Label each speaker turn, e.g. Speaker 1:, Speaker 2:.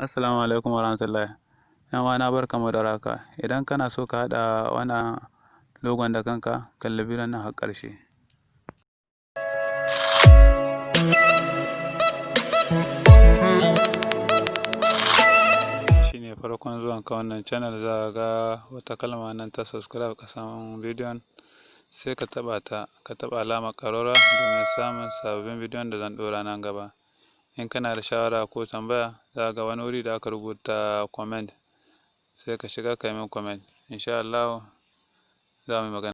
Speaker 1: Assalamu alaikum warahmatullahi. Yan uwana barkamu da warhaka. Idan kana so ka haɗa wannan logon da kanka, kalli bidiyon nan har ƙarshe. Shine farkon zuwan ka wannan channel, za ga wata kalma nan ta subscribe ƙasan bidiyon, sai ka taɓa ta, ka taɓa alamar ƙararrawa domin samun sababbin bidiyon da zan ɗora nan gaba. In kana da shawara ko tambaya, za ga wani wuri da aka rubuta comment, sai ka shiga ka yi min comment. Insha Allah za mu yi magana.